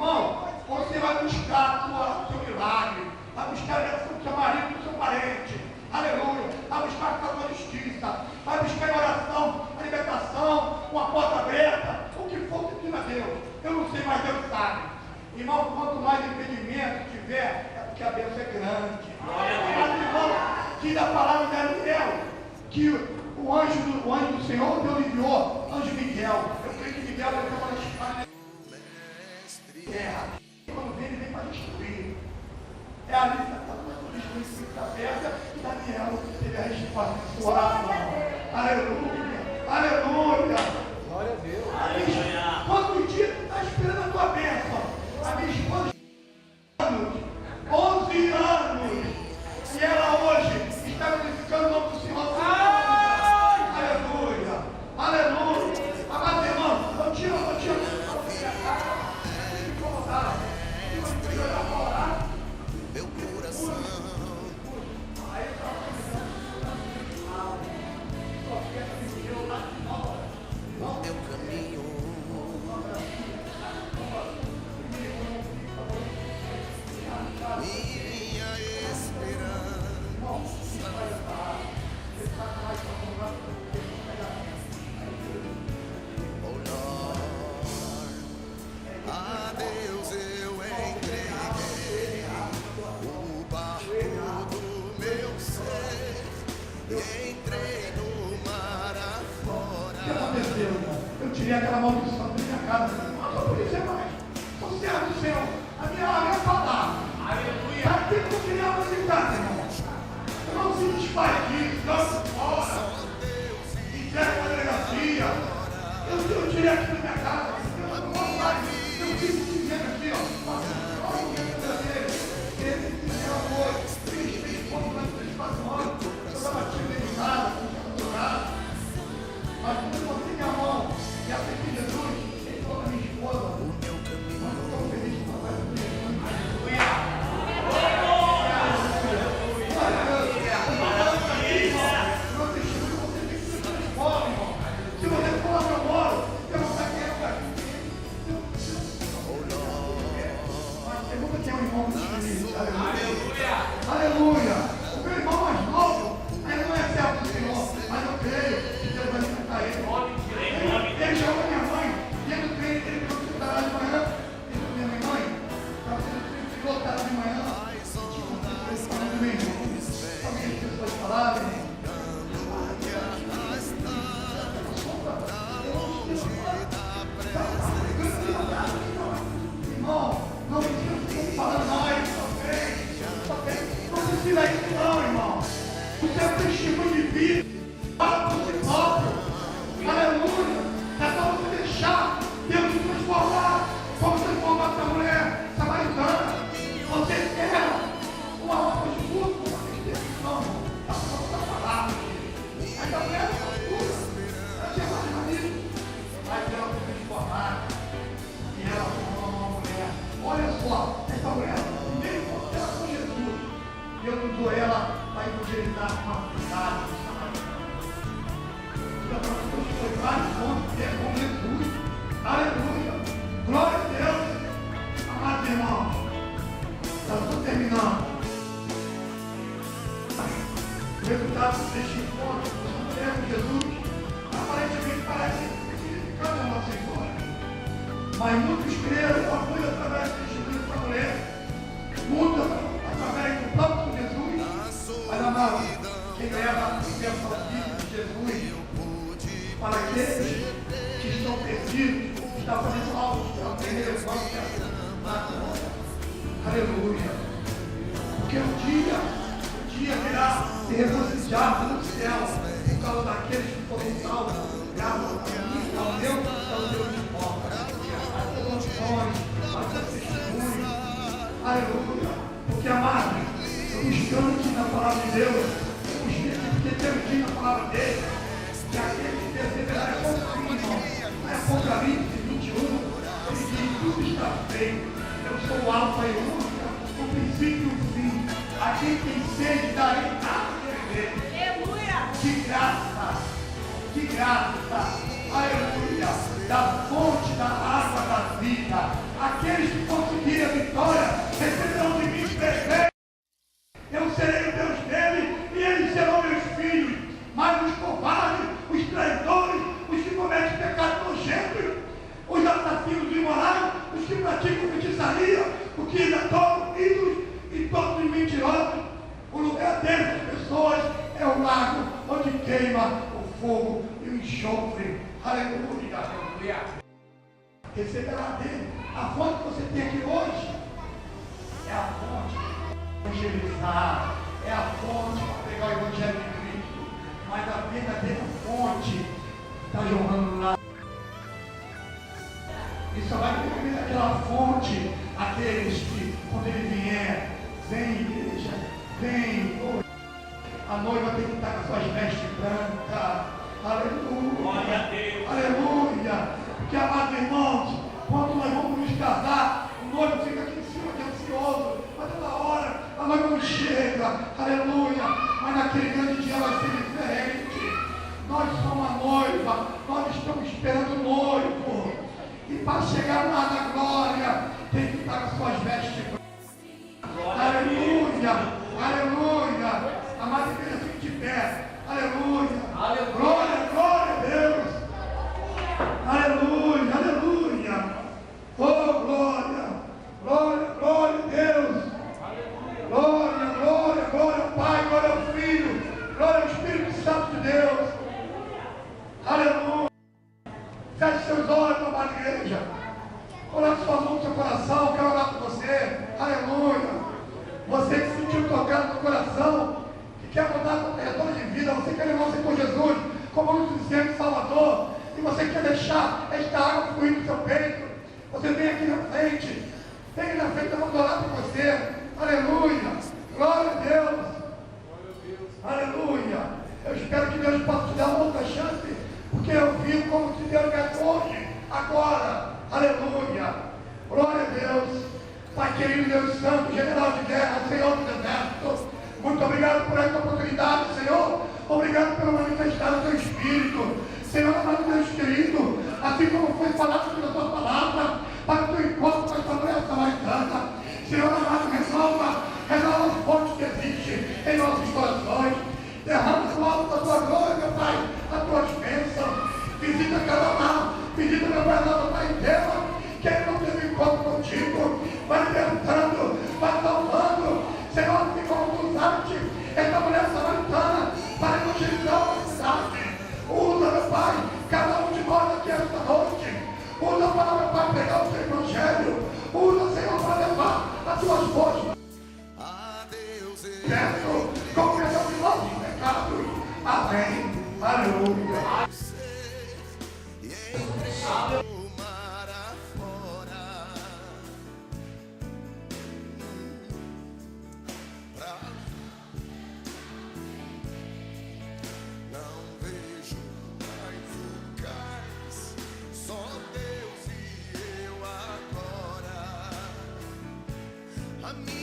Irmão, você vai buscar o seu milagre, vai buscar a reação do seu marido, do seu parente, aleluia, vai buscar a sua justiça, vai buscar a oração, a libertação, uma porta aberta, o que for que precisa Deus. Eu não sei, mas Deus sabe. Irmão, quanto mais impedimento tiver, é porque a bênção é grande. Mas, irmão, diz a palavra de Daniel, que o anjo do Senhor, Deus enviou, anjo Miguel. Eu creio que Miguel vai ter uma espada de guerra. Quando vem, ele vem para destruir. É ali que está todo destruir da pedra, e Daniel teve a resposta de sua oração. Aleluia, aleluia. Glória a Deus. Quanto dia tu está esperando a tua bênção? A minha esposa 11 anos, e ela hoje está glorificando o nome do Senhor. Aleluia, aleluia. Amado irmão, eu te amo. Meu coração, o meu caminho, minha esperança. Oh Lord, a Deus eu entreguei o barco do meu ser e entrei no mar afora. O que aconteceu, irmão? Eu tirei aquela maldição da minha casa. Não só por isso é mais. O servo do Senhor, a minha palavra. Aleluia. Aquilo que eu queria apresentar, irmão. Eu não se desfaz disso, não fora. Entrega a delegacia. Eu tirei aquilo da minha casa. Eu não posso mais. Eu tive que dizer aqui, ó. Olha o que é ele é amor. Fez pouco mais de 4 anos. Eu estava tirando de casa, mas quando eu botei minha mão e aceitei Jesus, ele falou para minha esposa: mas eu estou feliz com o papai do Jesus. Meu testemunho, você tem que se transformar, irmão. Se você for onde eu moro, eu não sei quem é o cara. Mas pergunta quem é o irmão do Espírito. Aleluia. Aleluia. O meu irmão mais novo, ainda não é servo do Senhor, mas eu creio que Deus vai libertar ele. Ele chamou minha mãe, e ele veio, ele pegou o trabalho de manhã. Ele falou: minha mãe, estava sendo lotado de manhã. Ele falou do meu irmão. Alguém que Deus pode falar, meu irmão? Irmão, não precisa falar mais, só tem. Não precisa isso não, irmão. O seu testemunho de vida fala por si próprio. Aleluia. É só você deixar Deus te transformar. Como transformar essa mulher samaritana. Você quer uma roupa de culto, você quer não, irmão. Está falando da palavra. Essa mulher é cultura. Ela tinha mais marido. Mas ela foi transformada. E ela foi uma mulher. Olha só, essa mulher veio com ela com Jesus. E eu não usou ela para evangelizar uma cidade do Samaritano. Foi vários pontos que é com Jesus. Aleluia. Glória a Deus. Amados irmãos, já estou terminando. O resultado deste encontro com mulher com Jesus aparentemente parece significante a nossa história. Mas muitos creram, só foi através do testemunho dessa mulher. Muitos através do próprio Jesus. Mas, amado, quem leva a bênção de Jesus para aqueles que estão perdidos, que estão fazendo algo, não tem relevância na glória. Aleluia. Porque um dia virá se regocijar no céu por causa daqueles que foram salvos, graças ao Deus de porta, às emoções, às testemunhos. Aleluia. Porque, amado, eu buscando na palavra de Deus, porque temos na palavra dele, que aquele que perseverar é confiante. Apocalipse 21, ele diz: tudo está feito. Eu sou o alfa e o ômega, o princípio e o fim. A quem tem sede darei água de beber. Aleluia! Que graça, aleluia, da fonte da água da vida. Aqueles que foram feitiçaria, o que ainda todos ídolos e todos os mentirosos. O lugar dessas pessoas é o lago onde queima o fogo e o enxofre. Aleluia. Aleluia. Receberá dele. A fonte que você tem aqui hoje é a fonte para evangelizar, é a fonte para pregar o Evangelho de Cristo, mas a verdadeira fonte está jorrando lá. E só vai beber daquela fonte aqueles que, quando ele vier, vem igreja, vem. A noiva tem que estar com suas vestes brancas. Aleluia. Glória a Deus. Aleluia. Porque, amados irmãos, quando nós vamos nos casar, o noivo fica aqui em cima, que é ansioso. Mas toda hora a noiva não chega. Aleluia. Mas naquele grande dia vai ser diferente. Nós somos a noiva. Nós estamos esperando o noivo. E para chegar lá na glória, tem que estar com suas vestes brancas. Aleluia. Aleluia. Amada igreja, fique de pé. Aleluia. Aleluia. Glória, glória a Deus. Aleluia, aleluia. Oh, glória. Glória, glória a Deus. Glória, glória, glória ao Pai, glória ao Filho, glória ao Espírito Santo de Deus. Aleluia. Feche seus olhos, amada igreja. Coloque sua mão no seu coração, quero orar por você. Aleluia. Você que se sentiu tocado no coração, que quer mudar a sua trajetória de vida, você quer levar você com Jesus como único suficiente Salvador, e você quer deixar esta água fluir no seu peito, você vem aqui na frente, vem aqui na frente, eu vou orar por você. Aleluia. Glória a Deus. Aleluia. Eu espero que Deus possa te dar uma outra chance, porque eu vi como te deu hoje, agora. Aleluia. Glória a Deus. Pai querido, Deus Santo, general de guerra, Senhor do exército, muito obrigado por esta oportunidade, Senhor. Obrigado pelo manifestar do teu Espírito. Senhor, amado Deus querido, assim como foi falado pela tua palavra, para o teu encontro com esta mulher samaritana. Senhor, amado, renova as fontes que existem em nossos corações. Derrama do alto da tua glória, meu Pai, as tuas bênçãos. Visita cada lar, visita meu Pai, nossa Pai inteira. Quem não teve encontro contigo, vai libertando, vai salvando. Senhor, assim como tu usaste esta mulher samaritana para evangelizar a cidade. Usa, meu Pai, cada um de nós aqui esta noite. Usa para, meu Pai, pegar o teu evangelho. Usa, Senhor, para levar as tuas forças. Peço com perdão de nossos pecados. Amém. Aleluia. A minha